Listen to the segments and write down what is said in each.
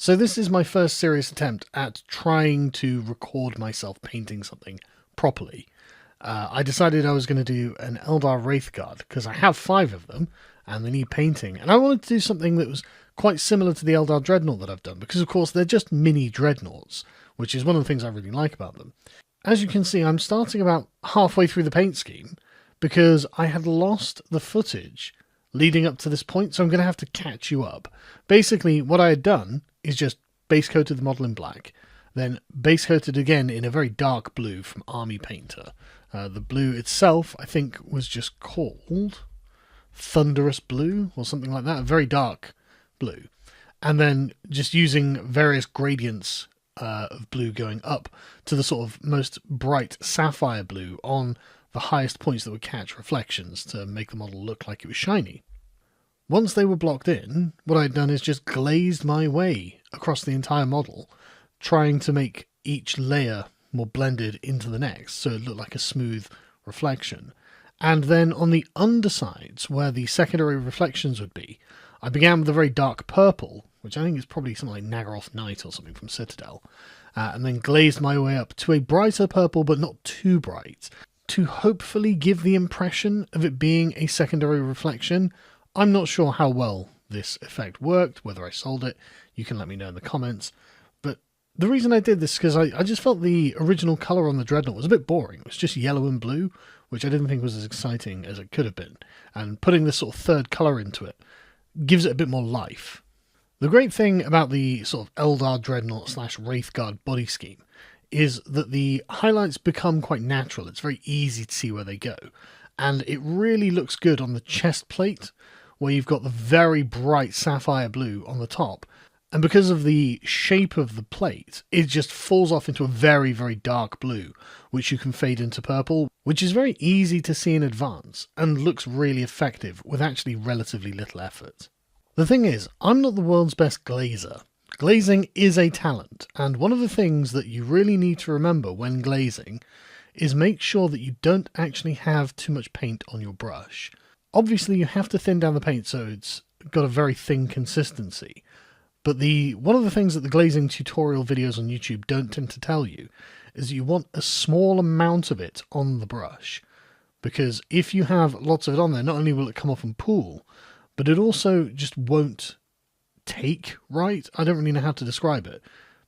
So this is my first serious attempt at trying to record myself painting something properly. I decided I was going to do an Eldar Wraithguard because I have 5 of them and they need painting. And I wanted to do something that was quite similar to the Eldar Dreadnought that I've done because, of course, they're just mini dreadnoughts, which is one of the things I really like about them. As you can see, I'm starting about halfway through the paint scheme because I had lost the footage leading up to this point, so I'm going to have to catch you up. Basically, what I had done is just base coated the model in black, then base coated again in a very dark blue from Army Painter. The blue itself, I think, was just called Thunderous Blue or something like that, a very dark blue. And then just using various gradients of blue going up to the sort of most bright sapphire blue on the highest points that would catch reflections to make the model look like it was shiny. Once they were blocked in, what I'd done is just glazed my way across the entire model, trying to make each layer more blended into the next so it looked like a smooth reflection. And then on the undersides, where the secondary reflections would be, I began with a very dark purple, which I think is probably something like Nagaroth Night or something from Citadel, and then glazed my way up to a brighter purple but not too bright, to hopefully give the impression of it being a secondary reflection. I'm not sure how well this effect worked, whether I sold it. You can let me know in the comments. But the reason I did this is because I just felt the original colour on the Dreadnought was a bit boring. It was just yellow and blue, which I didn't think was as exciting as it could have been. And putting this sort of third colour into it gives it a bit more life. The great thing about the sort of Eldar Dreadnought / Wraithguard body scheme is that the highlights become quite natural. It's very easy to see where they go. And it really looks good on the chest plate, where you've got the very bright sapphire blue on the top. And because of the shape of the plate, it just falls off into a very, very dark blue, which you can fade into purple, which is very easy to see in advance and looks really effective with actually relatively little effort. The thing is, I'm not the world's best glazer. Glazing is a talent, and one of the things that you really need to remember when glazing is make sure that you don't actually have too much paint on your brush. Obviously, you have to thin down the paint so it's got a very thin consistency, but one of the things that the glazing tutorial videos on YouTube don't tend to tell you is you want a small amount of it on the brush, because if you have lots of it on there, not only will it come off and pool, but it also just won't take right. I don't really know how to describe it,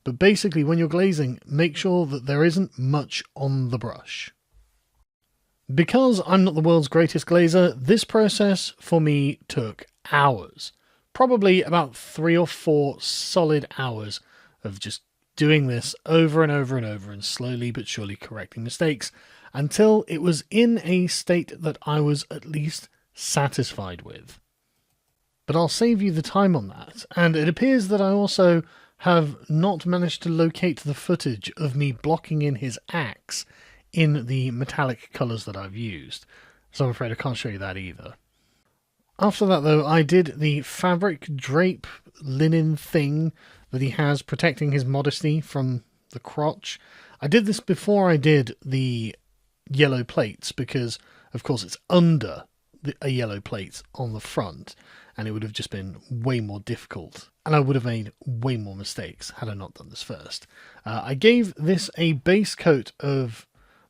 but basically when you're glazing, make sure that there isn't much on the brush. Because I'm not the world's greatest glazer, this process for me took hours. Probably about 3 or 4 solid hours of just doing this over and over and over and slowly but surely correcting mistakes until it was in a state that I was at least satisfied with. But I'll save you the time on that, and it appears that I also have not managed to locate the footage of me blocking in his axe in the metallic colours that I've used, so I'm afraid I can't show you that either. After that though, I did the fabric drape linen thing that he has protecting his modesty from the crotch. I did this before I did the yellow plates because of course it's under a yellow plate on the front, and it would have just been way more difficult, and I would have made way more mistakes had I not done this first. I gave this a base coat of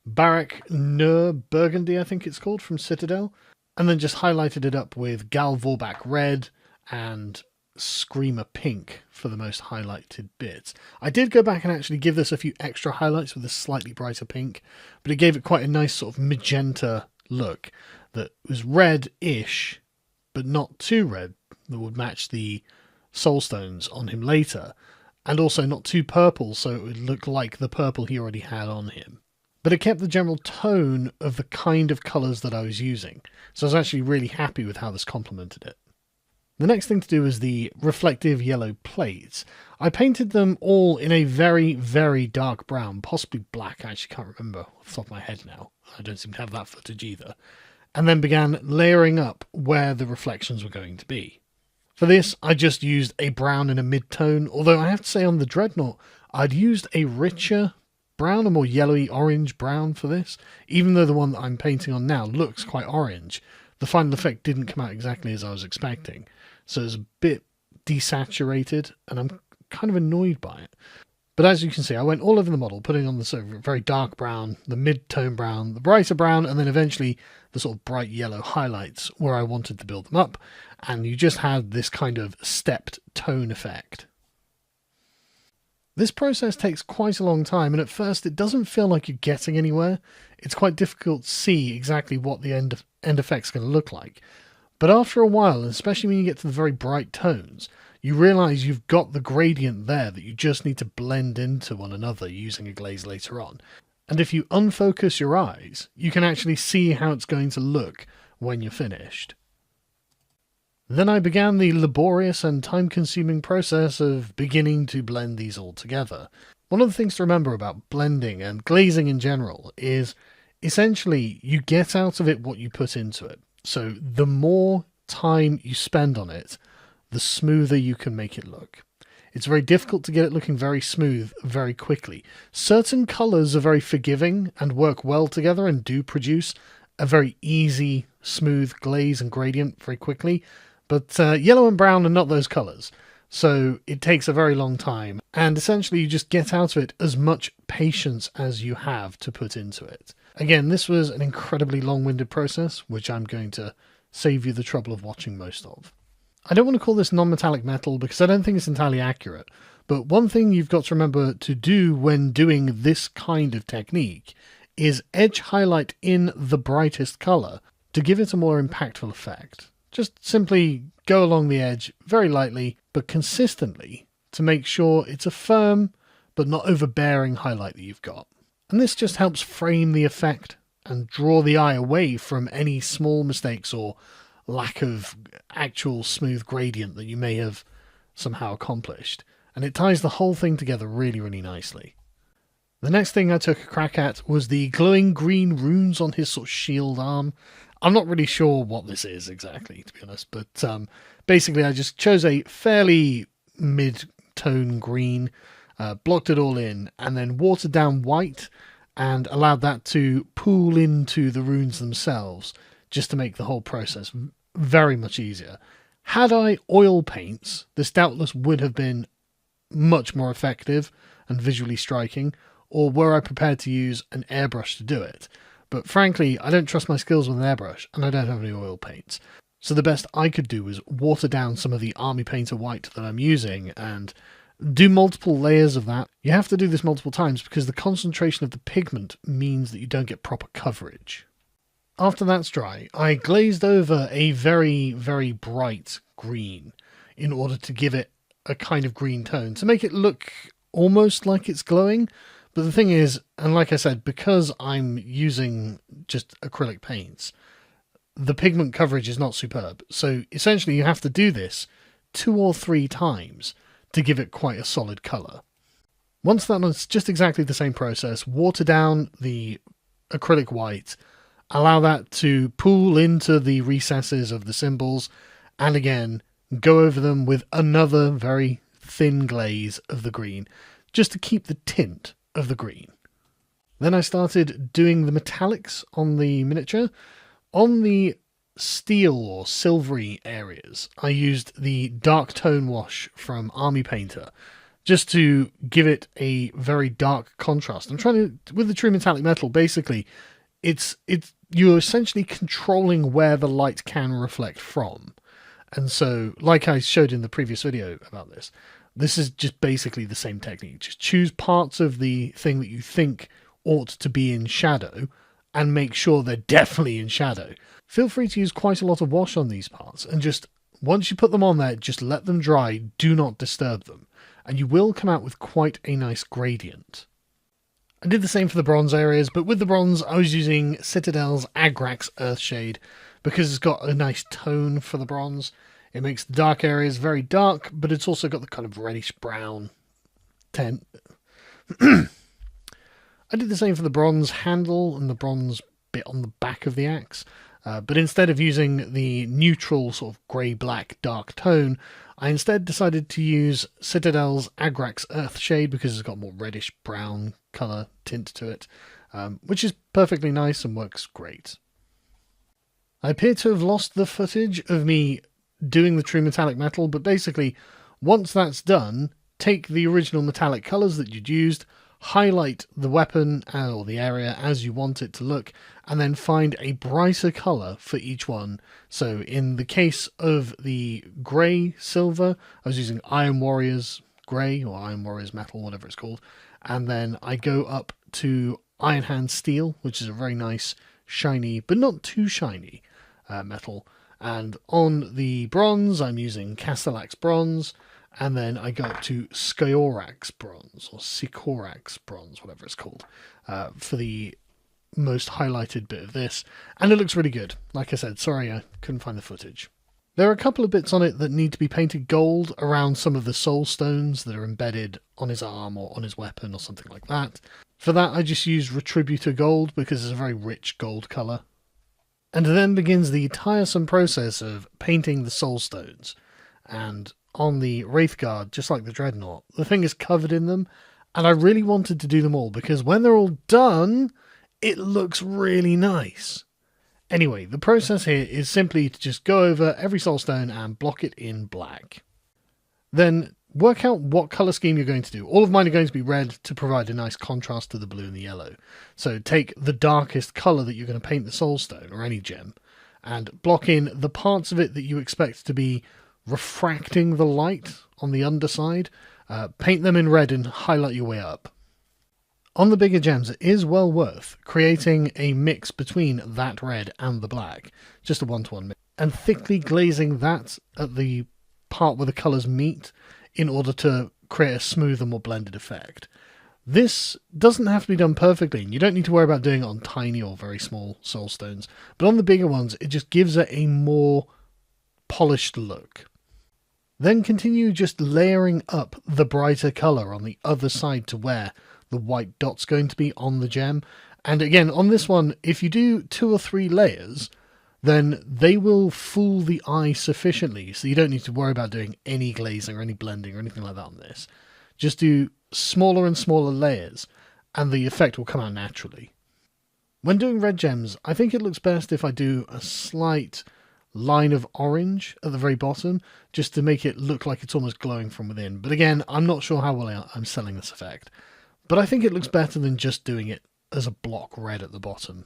Barak Nur Burgundy, I think it's called, from Citadel, and then just highlighted it up with Gal Vorbak Red and Screamer Pink for the most highlighted bits. I did go back and actually give this a few extra highlights with a slightly brighter pink, but it gave it quite a nice sort of magenta look that was red-ish, but not too red, that would match the soulstones on him later, and also not too purple so it would look like the purple he already had on him. But it kept the general tone of the kind of colours that I was using, so I was actually really happy with how this complemented it. The next thing to do is the reflective yellow plates. I painted them all in a very, very dark brown, possibly black, I actually can't remember off the top of my head now. I don't seem to have that footage either. And then began layering up where the reflections were going to be. For this, I just used a brown and a mid-tone, although I have to say on the Dreadnought, I'd used a richer brown, a more yellowy orange brown for this. Even though the one that I'm painting on now looks quite orange, the final effect didn't come out exactly as I was expecting. So it's a bit desaturated, and I'm kind of annoyed by it. But as you can see, I went all over the model, putting on the sort of very dark brown, the mid-tone brown, the brighter brown, and then eventually the sort of bright yellow highlights where I wanted to build them up. And you just had this kind of stepped tone effect. This process takes quite a long time, and at first it doesn't feel like you're getting anywhere. It's quite difficult to see exactly what the end effect's going to look like. But after a while, and especially when you get to the very bright tones, you realise you've got the gradient there that you just need to blend into one another using a glaze later on. And if you unfocus your eyes, you can actually see how it's going to look when you're finished. Then I began the laborious and time-consuming process of beginning to blend these all together. One of the things to remember about blending and glazing in general is essentially you get out of it what you put into it. So the more time you spend on it, the smoother you can make it look. It's very difficult to get it looking very smooth very quickly. Certain colours are very forgiving and work well together and do produce a very easy, smooth glaze and gradient very quickly. But yellow and brown are not those colours, so it takes a very long time, and essentially you just get out of it as much patience as you have to put into it. Again, this was an incredibly long-winded process, which I'm going to save you the trouble of watching most of. I don't want to call this non-metallic metal because I don't think it's entirely accurate, but one thing you've got to remember to do when doing this kind of technique is edge highlight in the brightest colour to give it a more impactful effect. Just simply go along the edge very lightly but consistently to make sure it's a firm but not overbearing highlight that you've got. And this just helps frame the effect and draw the eye away from any small mistakes or lack of actual smooth gradient that you may have somehow accomplished. And it ties the whole thing together really, really nicely. The next thing I took a crack at was the glowing green runes on his sort of shield arm. I'm not really sure what this is exactly, to be honest, but basically I just chose a fairly mid-tone green, blocked it all in, and then watered down white and allowed that to pool into the runes themselves, just to make the whole process very much easier. Had I oil paints, this doubtless would have been much more effective and visually striking, or were I prepared to use an airbrush to do it. But frankly, I don't trust my skills with an airbrush, and I don't have any oil paints. So the best I could do was water down some of the Army Painter white that I'm using, and do multiple layers of that. You have to do this multiple times because the concentration of the pigment means that you don't get proper coverage. After that's dry, I glazed over a very, very bright green in order to give it a kind of green tone, to make it look almost like it's glowing. But the thing is, and like I said, because I'm using just acrylic paints, the pigment coverage is not superb. So essentially you have to do this 2 or 3 times to give it quite a solid colour. Once done, it's just exactly the same process. Water down the acrylic white, allow that to pool into the recesses of the symbols, and again, go over them with another very thin glaze of the green, just to keep the tint of the green. Then I started doing the metallics on the miniature. On the steel or silvery areas, I used the dark tone wash from Army Painter just to give it a very dark contrast. I'm trying to, with the true metallic metal, basically, you're essentially controlling where the light can reflect from. And so, like I showed in the previous video about this, this is just basically the same technique. Just choose parts of the thing that you think ought to be in shadow and make sure they're definitely in shadow. Feel free to use quite a lot of wash on these parts, and just once you put them on there, just let them dry, do not disturb them, and you will come out with quite a nice gradient. I did the same for the bronze areas, but with the bronze I was using Citadel's Agrax Earthshade because it's got a nice tone for the bronze. It makes the dark areas very dark, but it's also got the kind of reddish brown tint. I did the same for the bronze handle and the bronze bit on the back of the axe, but instead of using the neutral sort of grey-black dark tone, I instead decided to use Citadel's Agrax Earthshade because it's got more reddish brown colour tint to it, which is perfectly nice and works great. I appear to have lost the footage of me doing the true metallic metal, but basically once that's done, take the original metallic colours that you'd used, highlight the weapon or the area as you want it to look, and then find a brighter colour for each one. So in the case of the grey silver, I was using Iron Warriors grey or Iron Warriors metal, whatever it's called, and then I go up to Iron Hand steel, which is a very nice shiny but not too shiny metal. And on the bronze I'm using Castellax bronze, and then I go up to Skyorax bronze, or Sikorax bronze, whatever it's called, for the most highlighted bit of this. And it looks really good. Like I said, sorry I couldn't find the footage. There are a couple of bits on it that need to be painted gold around some of the soul stones that are embedded on his arm or on his weapon or something like that. For that I just use Retributor gold because it's a very rich gold colour. And then begins the tiresome process of painting the soul stones. And on the Wraithguard, just like the Dreadnought, the thing is covered in them, and I really wanted to do them all because when they're all done, it looks really nice. Anyway, the process here is simply to just go over every soulstone and block it in black. Then work out what colour scheme you're going to do. All of mine are going to be red to provide a nice contrast to the blue and the yellow. So take the darkest colour that you're going to paint the soulstone, or any gem, and block in the parts of it that you expect to be refracting the light on the underside. Paint them in red and highlight your way up. On the bigger gems, it is well worth creating a mix between that red and the black, just a one-to-one mix, and thickly glazing that at the part where the colours meet in order to create a smoother, more blended effect. This doesn't have to be done perfectly, and you don't need to worry about doing it on tiny or very small soulstones, but on the bigger ones it just gives it a more polished look. Then continue just layering up the brighter colour on the other side to where the white dot's going to be on the gem. And again, on this one, if you do 2 or 3 layers, then they will fool the eye sufficiently, so you don't need to worry about doing any glazing or any blending or anything like that on this. Just do smaller and smaller layers, and the effect will come out naturally. When doing red gems, I think it looks best if I do a slight line of orange at the very bottom, just to make it look like it's almost glowing from within. But again, I'm not sure how well I'm selling this effect. But I think it looks better than just doing it as a block red at the bottom.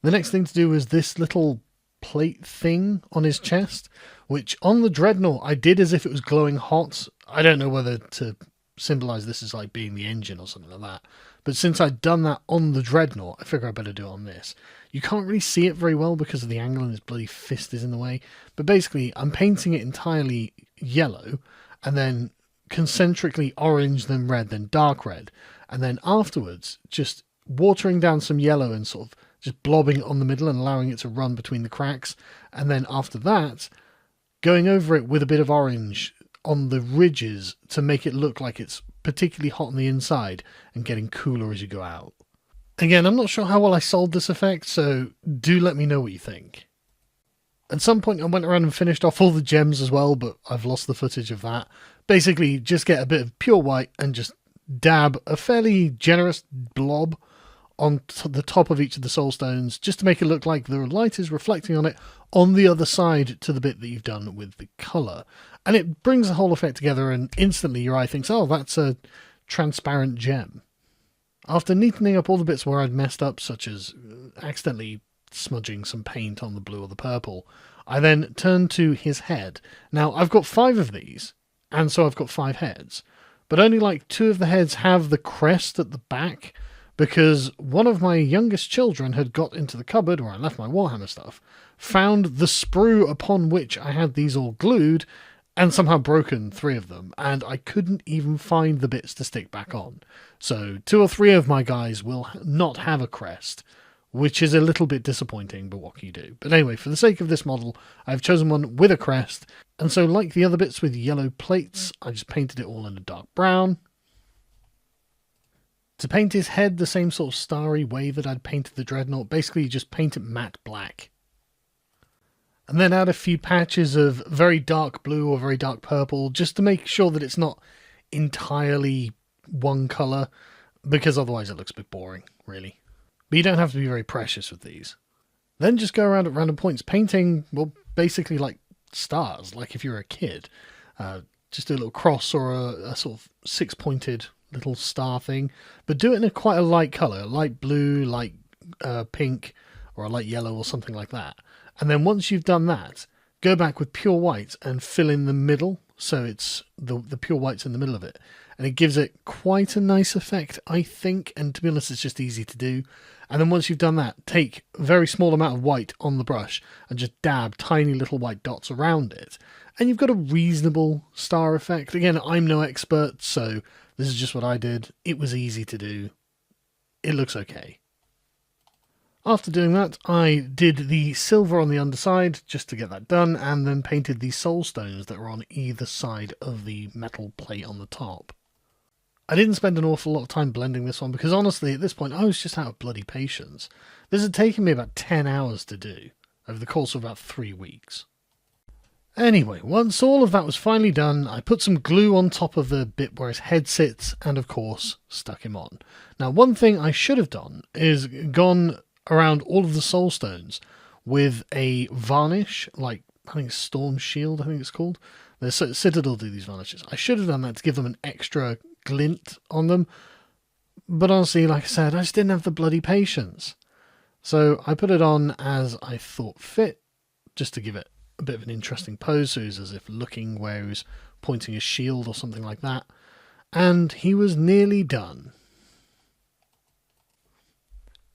The next thing to do is this little plate thing on his chest, which on the Dreadnought I did as if it was glowing hot. I don't know whether to symbolise this as like being the engine or something like that. But since I'd done that on the Dreadnought, I figure I better do it on this. You can't really see it very well because of the angle and his bloody fist is in the way. But basically, I'm painting it entirely yellow, and then concentrically orange, then red, then dark red. And then afterwards, just watering down some yellow and sort of just blobbing it on the middle and allowing it to run between the cracks. And then after that, going over it with a bit of orange on the ridges to make it look like it's particularly hot on the inside and getting cooler as you go out. Again, I'm not sure how well I sold this effect, so do let me know what you think. At some point I went around and finished off all the gems as well, but I've lost the footage of that. Basically, just get a bit of pure white and just dab a fairly generous blob on the top of each of the soul stones, just to make it look like the light is reflecting on it on the other side to the bit that you've done with the colour. And it brings the whole effect together, and instantly your eye thinks, oh, that's a transparent gem. After neatening up all the bits where I'd messed up, such as accidentally smudging some paint on the blue or the purple, I then turned to his head. Now, I've got 5 of these, and so I've got 5 heads, but only like 2 of the heads have the crest at the back, because one of my youngest children had got into the cupboard where I left my Warhammer stuff, found the sprue upon which I had these all glued, and somehow broken 3 of them, and I couldn't even find the bits to stick back on. So 2 or 3 of my guys will not have a crest, which is a little bit disappointing, but what can you do? But anyway, for the sake of this model, I've chosen one with a crest, and so like the other bits with yellow plates, I just painted it all in a dark brown. To paint his head the same sort of starry way that I'd painted the Dreadnought, basically you just paint it matte black. And then add a few patches of very dark blue or very dark purple, just to make sure that it's not entirely one colour, because otherwise it looks a bit boring, really. But you don't have to be very precious with these. Then just go around at random points, painting, well, basically like stars, like if you're a kid. just do a little cross or a sort of six-pointed little star thing, but do it in quite a light colour, light blue, light pink, or a light yellow or something like that. And then once you've done that, go back with pure white and fill in the middle, so it's the pure white's in the middle of it. And it gives it quite a nice effect, I think, and to be honest, it's just easy to do. And then once you've done that, take a very small amount of white on the brush and just dab tiny little white dots around it. And you've got a reasonable star effect. Again, I'm no expert, so this is just what I did. It was easy to do. It looks okay. After doing that, I did the silver on the underside, just to get that done, and then painted the soul stones that were on either side of the metal plate on the top. I didn't spend an awful lot of time blending this one, because honestly, at this point, I was just out of bloody patience. This had taken me about 10 hours to do, over the course of about 3 weeks. Anyway, once all of that was finally done, I put some glue on top of the bit where his head sits, and of course, stuck him on. Now, one thing I should have done is gone around all of the soul stones with a varnish, like, I think it's Storm Shield, I think it's called. The Citadel do these varnishes. I should have done that to give them an extra glint on them, but honestly, like I said, I just didn't have the bloody patience. So I put it on as I thought fit, just to give it a bit of an interesting pose, so he's as if looking where he's pointing his shield or something like that. And he was nearly done.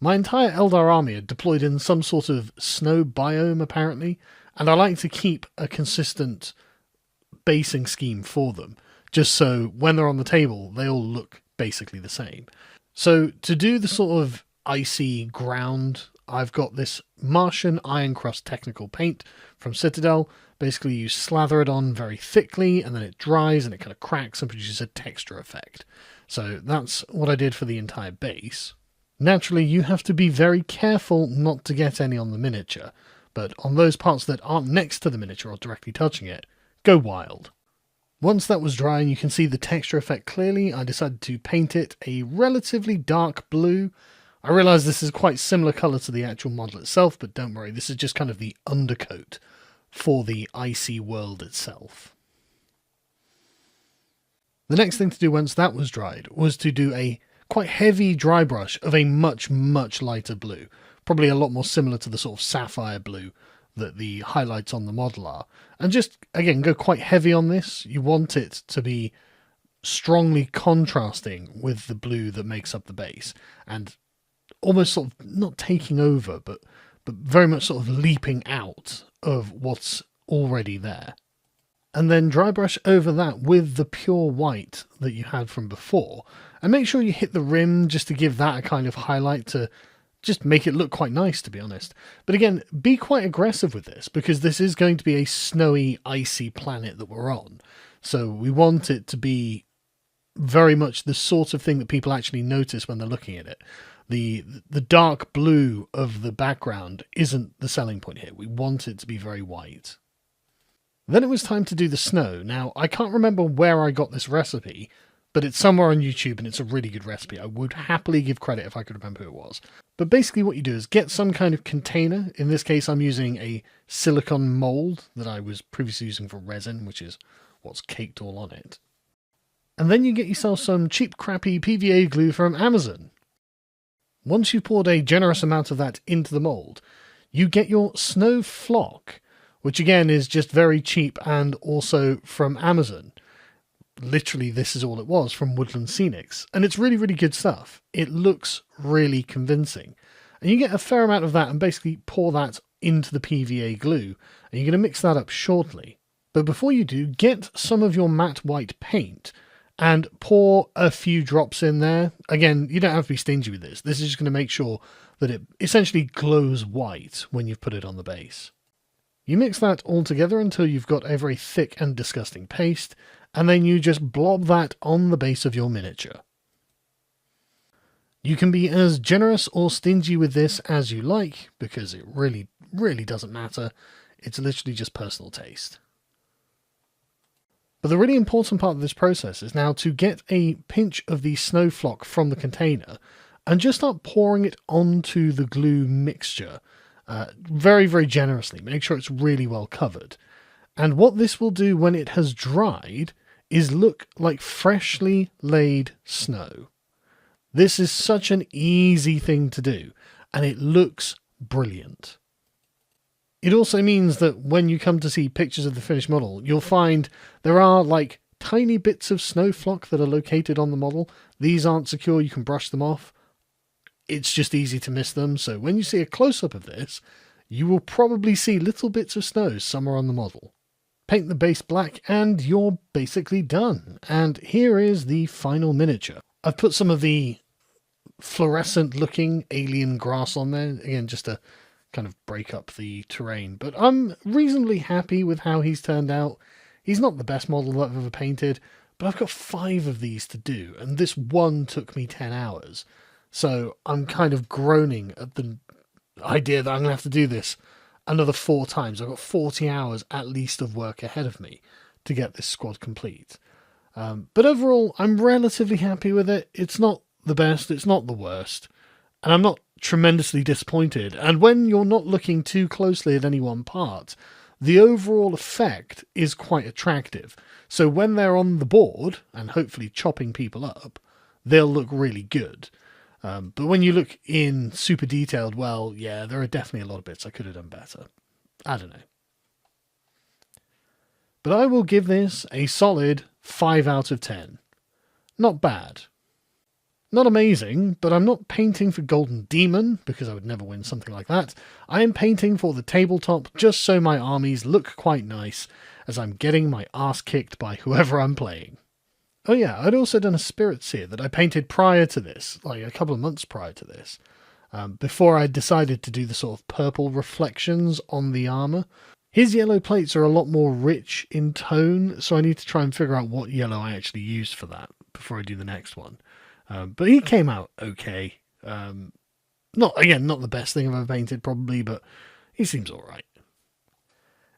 My entire Eldar army are deployed in some sort of snow biome, apparently, and I like to keep a consistent basing scheme for them, just so when they're on the table, they all look basically the same. So to do the sort of icy ground, I've got this Martian Iron Crust technical paint from Citadel. Basically, you slather it on very thickly, and then it dries, and it kind of cracks and produces a texture effect. So that's what I did for the entire base. Naturally, you have to be very careful not to get any on the miniature, but on those parts that aren't next to the miniature or directly touching it, go wild. Once that was dry and you can see the texture effect clearly, I decided to paint it a relatively dark blue. I realise this is quite similar colour to the actual model itself, but don't worry, this is just kind of the undercoat for the icy world itself. The next thing to do once that was dried was to do a quite heavy dry brush of a much, much lighter blue. Probably a lot more similar to the sort of sapphire blue that the highlights on the model are. And just, again, go quite heavy on this. You want it to be strongly contrasting with the blue that makes up the base. And almost sort of not taking over, but very much sort of leaping out of what's already there. And then dry brush over that with the pure white that you had from before. And make sure you hit the rim just to give that a kind of highlight to just make it look quite nice, to be honest. But again, be quite aggressive with this, because this is going to be a snowy, icy planet that we're on. So we want it to be very much the sort of thing that people actually notice when they're looking at it. The dark blue of the background isn't the selling point here. We want it to be very white. Then it was time to do the snow. Now, I can't remember where I got this recipe, but it's somewhere on YouTube and it's a really good recipe. I would happily give credit if I could remember who it was. But basically what you do is get some kind of container. In this case, I'm using a silicone mold that I was previously using for resin, which is what's caked all on it. And then you get yourself some cheap, crappy PVA glue from Amazon. Once you've poured a generous amount of that into the mold, you get your snow flock, which again is just very cheap and also from Amazon. Literally, this is all it was from Woodland Scenics, and it's really, really good stuff. It looks really convincing. And you get a fair amount of that and basically pour that into the PVA glue, and you're going to mix that up shortly. But before you do, get some of your matte white paint and pour a few drops in there. Again, you don't have to be stingy with this. This is just going to make sure that it essentially glows white when you've put it on the base. You mix that all together until you've got a very thick and disgusting paste, and then you just blob that on the base of your miniature. You can be as generous or stingy with this as you like, because it really, really doesn't matter. It's literally just personal taste. But the really important part of this process is now to get a pinch of the snow flock from the container and just start pouring it onto the glue mixture very, very generously. Make sure it's really well covered. And what this will do when it has dried is look like freshly laid snow. This is such an easy thing to do, and it looks brilliant. It also means that when you come to see pictures of the finished model, you'll find there are like tiny bits of snow flock that are located on the model. These aren't secure, you can brush them off. It's just easy to miss them, so when you see a close-up of this, you will probably see little bits of snow somewhere on the model. Paint the base black and you're basically done. And here is the final miniature. I've put some of the fluorescent looking alien grass on there, again just to kind of break up the terrain, but I'm reasonably happy with how he's turned out. He's not the best model that I've ever painted, but I've got 5 of these to do, and this one took me 10 hours. So I'm kind of groaning at the idea that I'm going to have to do this another 4 times. I've got 40 hours at least of work ahead of me to get this squad complete. But overall, I'm relatively happy with it. It's not the best, it's not the worst, and I'm not tremendously disappointed. And when you're not looking too closely at any one part, the overall effect is quite attractive. So when they're on the board, and hopefully chopping people up, they'll look really good. But when you look in super detailed, well, yeah, there are definitely a lot of bits I could have done better. I don't know. But I will give this a solid 5 out of 10. Not bad. Not amazing, but I'm not painting for Golden Demon, because I would never win something like that. I am painting for the tabletop, just so my armies look quite nice, as I'm getting my ass kicked by whoever I'm playing. Oh yeah, I'd also done a Spirit Seer that I painted prior to this, like a couple of months prior to this, before I decided to do the sort of purple reflections on the armour. His yellow plates are a lot more rich in tone, so I need to try and figure out what yellow I actually used for that before I do the next one. But he came out okay. Not the best thing I've ever painted, probably, but he seems alright.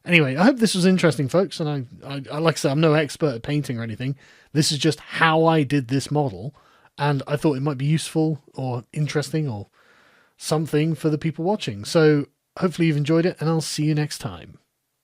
Anyway, I hope this was interesting, folks, and I like I said, I'm no expert at painting or anything. This is just how I did this model, and I thought it might be useful or interesting or something for the people watching. So hopefully you've enjoyed it, and I'll see you next time.